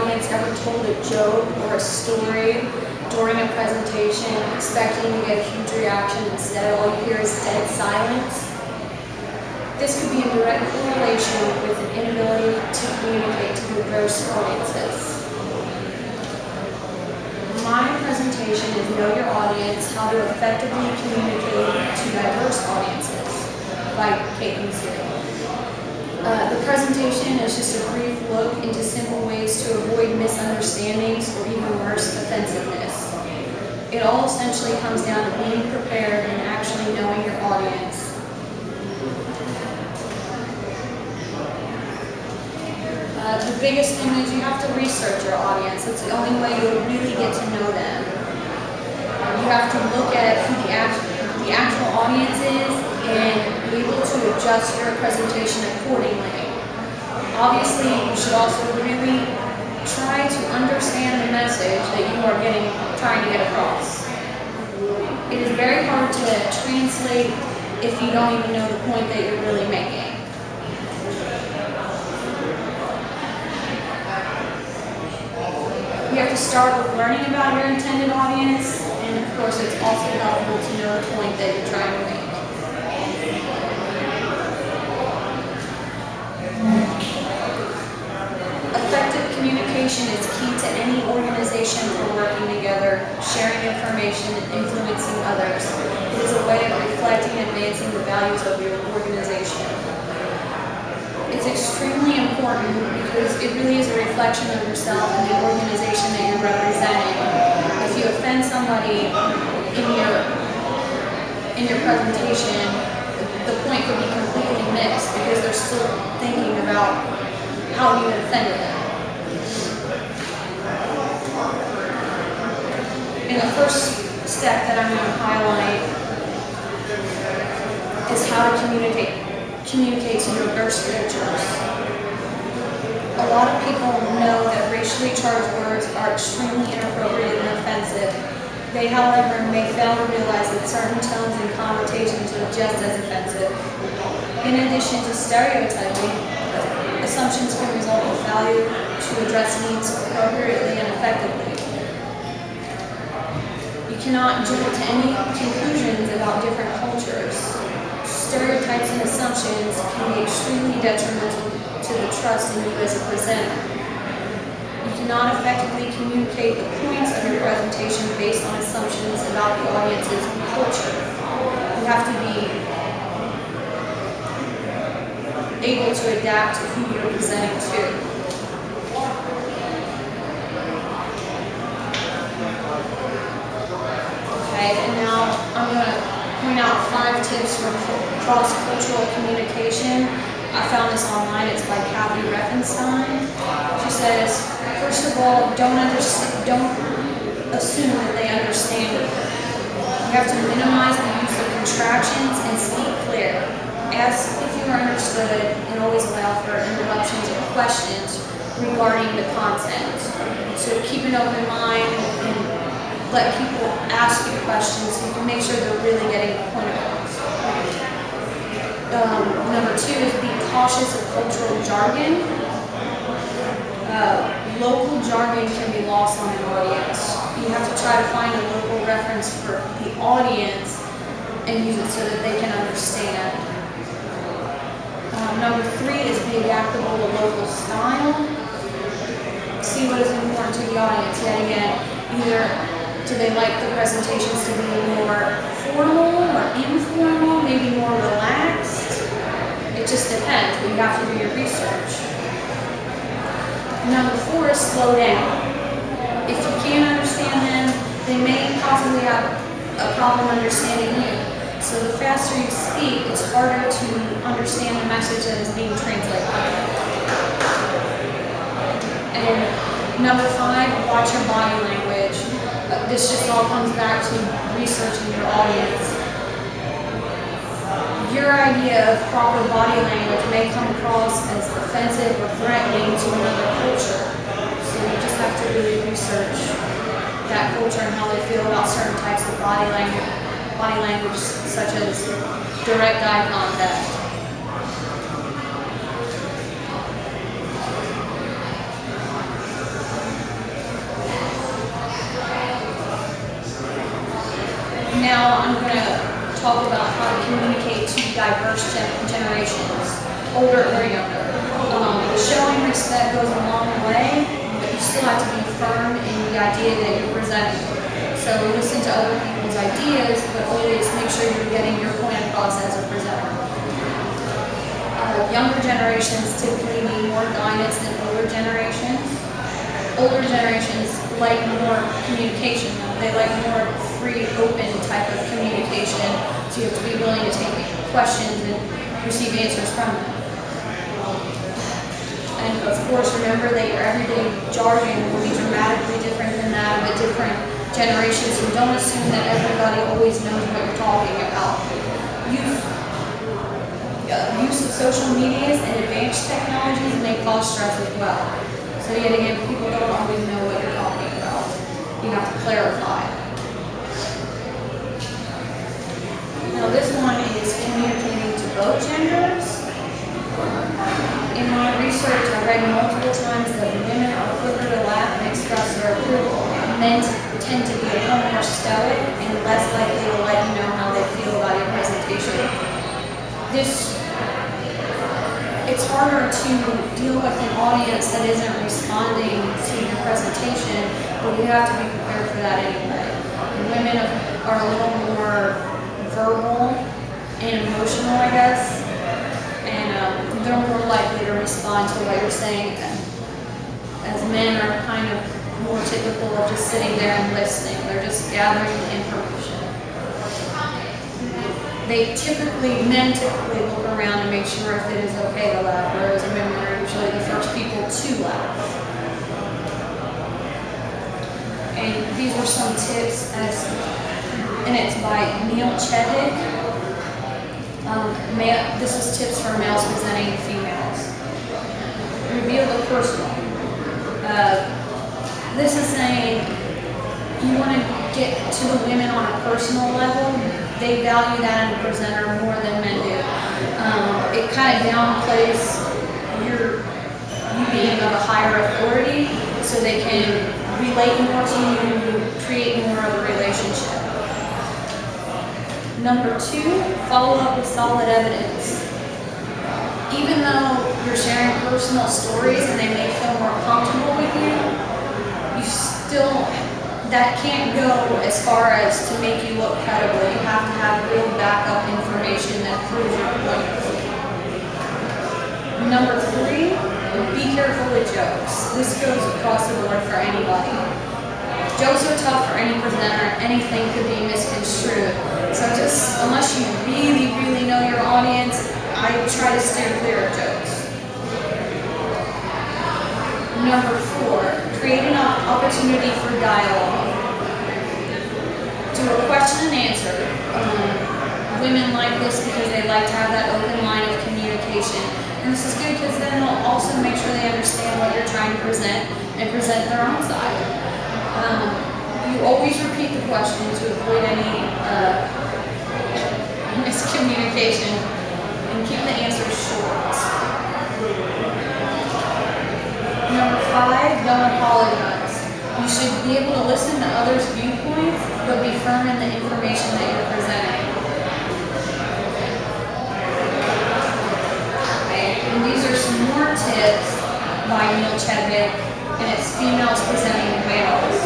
audience ever told a joke or a story during a presentation expecting to get a huge reaction, instead all you hear is dead silence? This could be in direct correlation with an inability to communicate to diverse audiences. My presentation is Know Your Audience, How to Effectively Communicate to Diverse Audiences by Caitlin Sealy. The presentation is just a brief look into simple ways to avoid misunderstandings or even worse, offensiveness. It all essentially comes down to being prepared and actually knowing your audience. The biggest thing is you have to research your audience. That's the only way you'll really get to know them. You have to look at who the actual audience is and be able to adjust your presentation accordingly. Obviously, you should also really try to understand the message that you are trying to get across. It is very hard to translate if you don't even know the point that you're really making. You have to start with learning about your intended audience, and of course it's also helpful to know the point that you're trying to make. Effective communication is key to any organization for working together, sharing information, and influencing others. It is a way of reflecting and advancing the values of your organization. It's extremely important because it really is a reflection of yourself and the organization that you're representing. If you offend somebody in your presentation, the point could be completely missed because they're still thinking about how you offended them. And the first step that I'm going to highlight is how to communicate to diverse cultures. A lot of people know that racially charged words are extremely inappropriate and offensive. They, however, may fail to realize that certain tones and connotations are just as offensive. In addition to stereotyping, assumptions can result in failure to address needs appropriately and effectively. You cannot jump to any conclusions about different cultures. Stereotypes and assumptions can be extremely detrimental to the trust in you as a presenter. You cannot effectively communicate the points of your presentation based on assumptions about the audience's culture. You have to be able to adapt to who you're presenting to. Okay, and now I'm going to point out 5 tips for cross-cultural communication. I found this online. It's by Kathy Refenstein. She says, first of all, don't assume that they understand you. You have to minimize the use of contractions and speak clear. Ask if you are understood and always allow for interruptions or questions regarding the content. So keep an open mind and let people ask you questions so you can make sure they're really getting the point across. Number 2 is be cautious of cultural jargon. Local jargon can be lost on an audience. You have to try to find a local reference for the audience and use it so that they can understand. Number 3 is be adaptable to local style. See what is important to the audience. Yet again, either do they like the presentations to be more formal or informal, maybe more relaxed? It just depends, but you have to do your research. Number 4 is slow down. If you can't understand them, they may possibly have a problem understanding you. So the faster you speak, it's harder to understand the message that is being translated. And number 5, watch your body language. This just all comes back to researching your audience. Your idea of proper body language may come across as offensive or threatening to another culture. So you just have to really research that culture and how they feel about certain types of body language such as direct eye contact. talk about how to communicate to diverse generations, older or younger. Showing respect goes a long way, but you still have to be firm in the idea that you're presenting. So listen to other people's ideas, but always make sure you're getting your point across as a presenter. Younger generations typically need more guidance than older generations. Older generations like more communication. They like more free, open type of communication. So you have to be willing to take questions and receive answers from them. And of course, remember that your everyday jargon will be dramatically different than that of a different generation. So don't assume that everybody always knows what you're talking about. Use of social medias and advanced technologies may cause stress as well. So yet again, people don't always know what you're talking about. You have to clarify. Now this one is communicating to both genders. In my research, I read multiple times that women are quicker to laugh and express their approval. Men tend to be a little more stoic and less likely to let you know how they feel about your presentation. It's harder to deal with an audience that isn't responding to your presentation, but you have to be prepared for that anyway. Women are a little more verbal and emotional, I guess, and they're more likely to respond to what you're saying, as men are kind of more typical of just sitting there and listening. They're just gathering information. Men typically look around and make sure if it is okay to laugh, whereas women are usually the first people to laugh. And these are some tips, and it's by Neil Chadwick. This is tips for males presenting to females. Reveal the personal. This is saying you want to get to the women on a personal level. They value that in a presenter more than men do. It kind of downplays you being of a higher authority, so they can relate more to you, create more of a relationship. Number 2, follow up with solid evidence. Even though you're sharing personal stories and they may feel more comfortable with you, that can't go as far as to make you look credible. You have to have real backup information that proves your point. Number 3, be careful with jokes. This goes across the board for anybody. Jokes are tough for any presenter. Anything could be misconstrued. So unless you really, really know your audience, I try to steer clear of jokes. Number 4, create an opportunity for dialogue. Do a question and answer. Women like this because they like to have that open line of communication. And this is good because then they'll also make sure they understand what you're trying to present and present their own side. You always repeat the question to avoid any miscommunication and keep the answers short. Number 5, don't apologize. You should be able to listen to others' viewpoints, but be firm in the information that you're presenting. Okay. And these are some more tips by Neil Chadwick, and it's females presenting to males.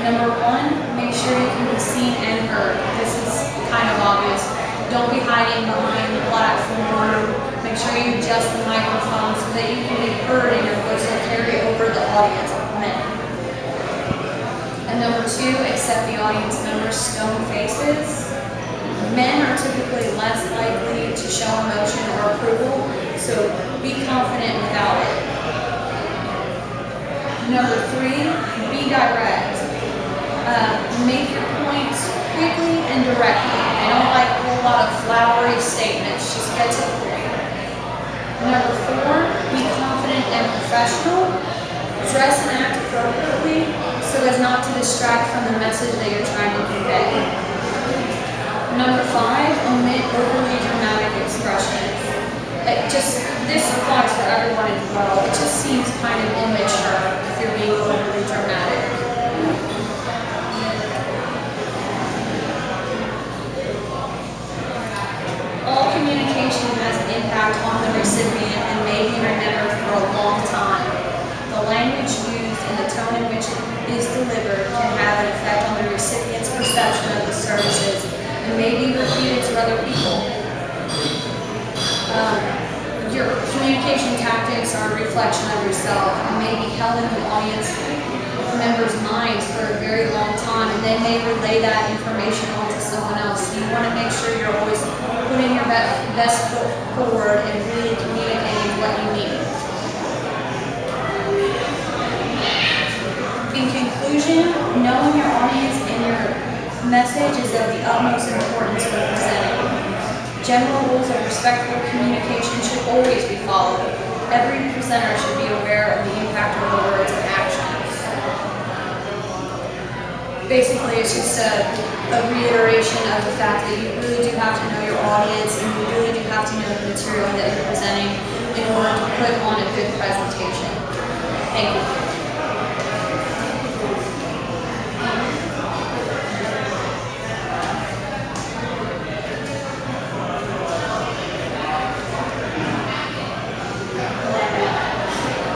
Number 1, make sure you can be seen and heard. This is kind of obvious. Don't be hiding behind the platform. Make sure you adjust the microphone so that you can be heard and your voice will carry over the audience of men. And number 2, accept the audience members' stone faces. Men are typically less likely to show emotion or approval, so be confident without it. Number 3, be direct. Make your points quickly and directly. I don't like a whole lot of flowery statements. Just get to the point. Number 4, be confident and professional. Dress and act appropriately so as not to distract from the message that you're trying to convey. Number 5, omit overly dramatic expressions. This applies for everyone as well. It just seems kind of immature if you're being overly dramatic. has an impact on the recipient and may be remembered for a long time. The language used and the tone in which it is delivered can have an effect on the recipient's perception of the services and may be repeated to other people. Your communication tactics are a reflection of yourself and may be held in the audience members' minds for a very long time, and they may relay that information on to someone else. So you want to make sure you're always putting your best foot forward and really communicating what you need. In conclusion, knowing your audience and your message is of the utmost importance when presenting. General rules of respectful communication should always be followed. Every presenter should be aware of the impact of their words and actions. Basically, it's just a reiteration of the fact that you really do have to know your audience and you really do have to know the material that you're presenting in order to put on a good presentation. Thank you.